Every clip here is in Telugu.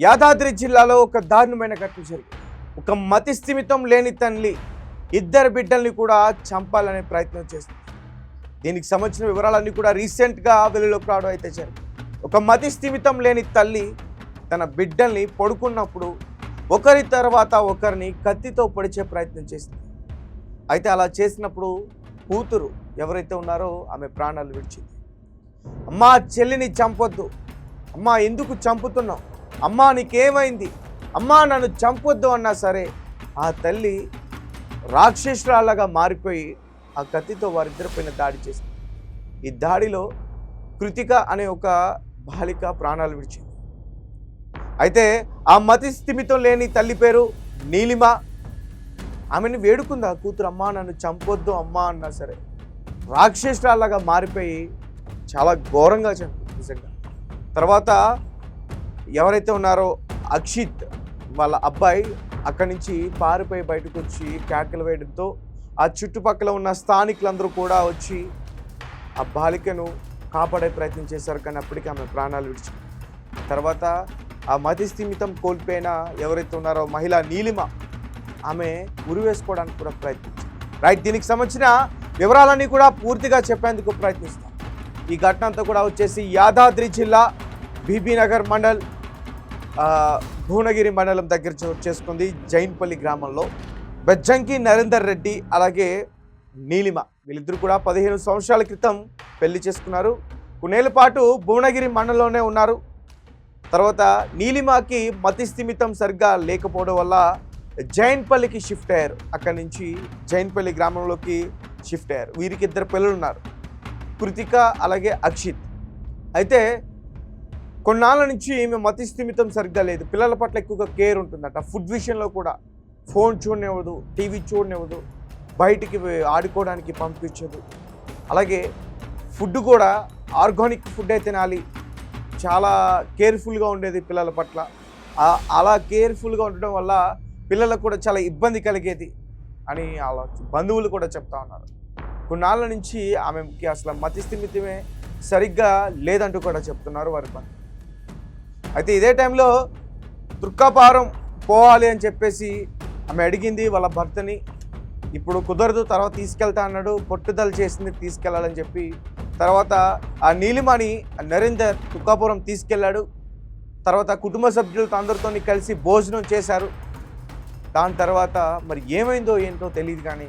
యాదాద్రి జిల్లాలో ఒక దారుణమైన ఘటన జరిగింది. ఒక మతి స్థిమితం లేని తల్లి ఇద్దరు బిడ్డల్ని కూడా చంపాలనే ప్రయత్నం చేస్తుంది. దీనికి సంబంధించిన వివరాలన్నీ కూడా రీసెంట్గా వెలుగులోకి రావడం అయితే జరిగింది. ఒక మతి స్థిమితం లేని తల్లి తన బిడ్డల్ని పడుకున్నప్పుడు ఒకరి తర్వాత ఒకరిని కత్తితో పొడిచే ప్రయత్నం చేసింది. అయితే అలా చేసినప్పుడు కూతురు ఎవరైతే ఉన్నారో ఆమె ప్రాణాలు విడిచింది. అమ్మా, చెల్లిని చంపొద్దు, అమ్మా ఎందుకు చంపుతున్నావు, అమ్మా నీకేమైంది, అమ్మా నన్ను చంపొద్దు అన్నా సరే ఆ తల్లి రాక్షసురాళ్ళగా మారిపోయి ఆ కత్తితో వారిద్దరిపైన దాడి చేసింది. ఈ దాడిలో కృతిక అనే ఒక బాలిక ప్రాణాలు విడిచింది. అయితే ఆ మతి స్థిమితం లేని తల్లి పేరు నీలిమ. ఆమెను వేడుకుంది ఆ కూతురు, అమ్మా నన్ను చంపొద్దు అమ్మా అన్నా సరే రాక్షసురాళ్ళగా మారిపోయి చాలా ఘోరంగా చంపింది నిజంగా. తర్వాత ఎవరైతే ఉన్నారో అక్షిత్ వాళ్ళ అబ్బాయి అక్కడి నుంచి పారిపోయి బయటకు వచ్చి కేకలు వేయడంతో ఆ చుట్టుపక్కల ఉన్న స్థానికులందరూ కూడా వచ్చి ఆ బాలికను కాపాడే ప్రయత్నం చేశారు. కానీ అప్పటికి ఆమె ప్రాణాలు విడిచింది. తర్వాత ఆ మతి స్థిమితం కోల్పోయిన ఎవరైతే ఉన్నారో మహిళ నీలిమ, ఆమె ఉరివేసుకోవడానికి కూడా ప్రయత్నించింది. రైట్, దీనికి సంబంధించిన వివరాలన్నీ కూడా పూర్తిగా చెప్పేందుకు ప్రయత్నిస్తాం. ఈ ఘటన అంతా కూడా వచ్చేసి యాదాద్రి జిల్లా బీబీనగర్ మండల్ భువనగిరి మండలం దగ్గర చేసుకుంది. జైన్పల్లి గ్రామంలో బెజ్జంకి నరేందర్ రెడ్డి అలాగే నీలిమ వీళ్ళిద్దరు కూడా 15 సంవత్సరాల క్రితం పెళ్లి చేసుకున్నారు. కొన్నేళ్ల పాటు భువనగిరి మండలంలోనే ఉన్నారు. తర్వాత నీలిమకి మతి స్థిమితం సరిగ్గా లేకపోవడం వల్ల జైన్పల్లికి షిఫ్ట్ అయ్యారు. అక్కడి నుంచి జైన్పల్లి గ్రామంలోకి షిఫ్ట్ అయ్యారు. వీరికి 2 పిల్లలు ఉన్నారు, కృతిక అలాగే అక్షిత్. అయితే కొన్నాళ్ళ నుంచి ఈమె మతి స్థిమితం సరిగ్గా లేదు. పిల్లల పట్ల ఎక్కువగా కేర్ ఉంటుందట. ఫుడ్ విషయంలో కూడా ఫోన్ చూడనివ్వదు, టీవీ చూడనివ్వదు, బయటికి ఆడుకోవడానికి పంపించదు. అలాగే ఫుడ్ కూడా ఆర్గానిక్ ఫుడ్డే తినాలి. చాలా కేర్ఫుల్గా ఉండేది పిల్లల పట్ల. అలా కేర్ఫుల్గా ఉండడం వల్ల పిల్లలకు కూడా చాలా ఇబ్బంది కలిగేది అని వాళ్ళ బంధువులు కూడా చెప్తా ఉన్నారు. కొన్నాళ్ళ నుంచి ఆమెకి అసలు మతి స్థిమితమే సరిగ్గా లేదంటూ కూడా చెప్తున్నారు వారి బంధువులు. అయితే ఇదే టైంలో తుర్కాపురం పోవాలి అని చెప్పేసి ఆమె అడిగింది వాళ్ళ భర్తని. ఇప్పుడు కుదరదు, తర్వాత తీసుకెళ్తా అన్నాడు. పట్టుదల చేసింది తీసుకెళ్లాలని చెప్పి. తర్వాత ఆ నీలిమని నరేందర్ తుర్కాపురం తీసుకెళ్లాడు. తర్వాత కుటుంబ సభ్యులతో అందరితో కలిసి భోజనం చేశారు. దాని తర్వాత మరి ఏమైందో ఏంటో తెలియదు, కానీ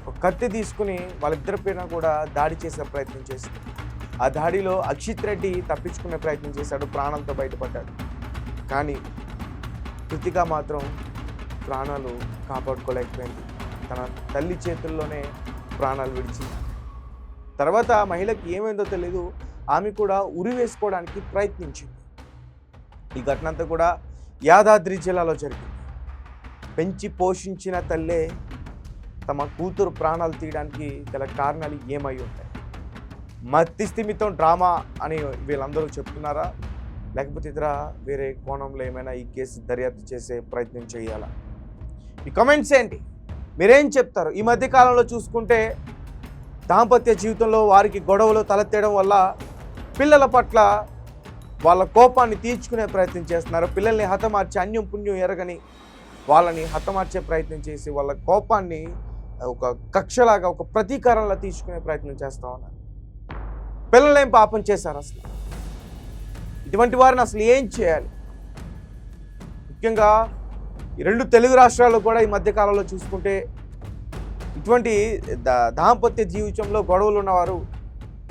ఒక కత్తి తీసుకుని వాళ్ళిద్దరి పైన కూడా దాడి చేసే ప్రయత్నం చేసింది. ఆ దాడిలో అక్షిత్ రెడ్డి తప్పించుకునే ప్రయత్నం చేశాడు, ప్రాణాలతో బయటపడ్డాడు. కానీ కృతిక మాత్రం ప్రాణాలు కాపాడుకోలేకపోయింది. తన తల్లి చేతుల్లోనే ప్రాణాలు విడిచింది. తర్వాత ఆ మహిళకి ఏమైందో తెలీదు, ఆమె కూడా ఉరి వేసుకోవడానికి ప్రయత్నించింది. ఈ ఘటన అంతా కూడా యాదాద్రి జిల్లాలో జరిగింది. పెంచి పోషించిన తల్లే తమ కూతురు ప్రాణాలు తీయడానికి గల కారణాలు ఏమై ఉంటాయి? మతి స్థిమితం డ్రామా అని వీళ్ళందరూ చెప్తున్నారా, లేకపోతే ఇతర వేరే కోణంలో ఏమైనా ఈ కేసు దర్యాప్తు చేసే ప్రయత్నం చేయాలా? ఈ కామెంట్స్ ఏంటి, మీరేం చెప్తారు? ఈ మధ్యకాలంలో చూసుకుంటే దాంపత్య జీవితంలో వారికి గొడవలు తలెత్తడం వల్ల పిల్లల పట్ల వాళ్ళ కోపాన్ని తీర్చుకునే ప్రయత్నం చేస్తున్నారు. పిల్లల్ని హతమార్చి అన్యం పుణ్యం ఎరగని వాళ్ళని హతమార్చే ప్రయత్నం చేసి వాళ్ళ కోపాన్ని ఒక కక్షలాగా, ఒక ప్రతీకారంలా తీసుకునే ప్రయత్నం చేస్తూ ఉన్నారు. పిల్లలేం పాపం చేశారు? అసలు ఇటువంటి వారిని అసలు ఏం చేయాలి? ముఖ్యంగా ఈ 2 తెలుగు రాష్ట్రాల్లో కూడా ఈ మధ్యకాలంలో చూసుకుంటే ఇటువంటి దాంపత్య జీవితంలో గొడవలు ఉన్నవారు,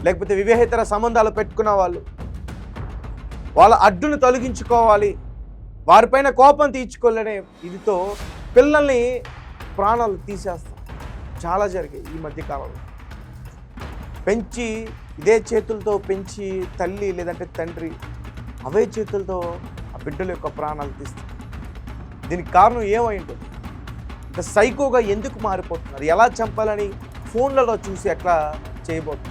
లేకపోతే వివాహేతర సంబంధాలు పెట్టుకున్న వాళ్ళు, వాళ్ళ అడ్డును తొలగించుకోవాలి, వారిపైన కోపం తీర్చుకోలేనే ఇదితో పిల్లల్ని ప్రాణాలు తీసేస్తాం చాలా జరిగాయి ఈ మధ్యకాలంలో. పెంచి ఇదే చేతులతో పెంచి తల్లి లేదంటే తండ్రి అవే చేతులతో ఆ బిడ్డల యొక్క ప్రాణాలు తీస్తారు. దీనికి కారణం ఏమై ఉంటుంది? ఇంత సైకోగా ఎందుకు మారిపోతున్నారు? ఎలా చంపాలని ఫోన్లలో చూసి ఎట్లా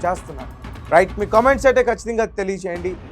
చేస్తున్నారు? రైట్, మీ కామెంట్స్ అయితే ఖచ్చితంగా తెలియజేయండి.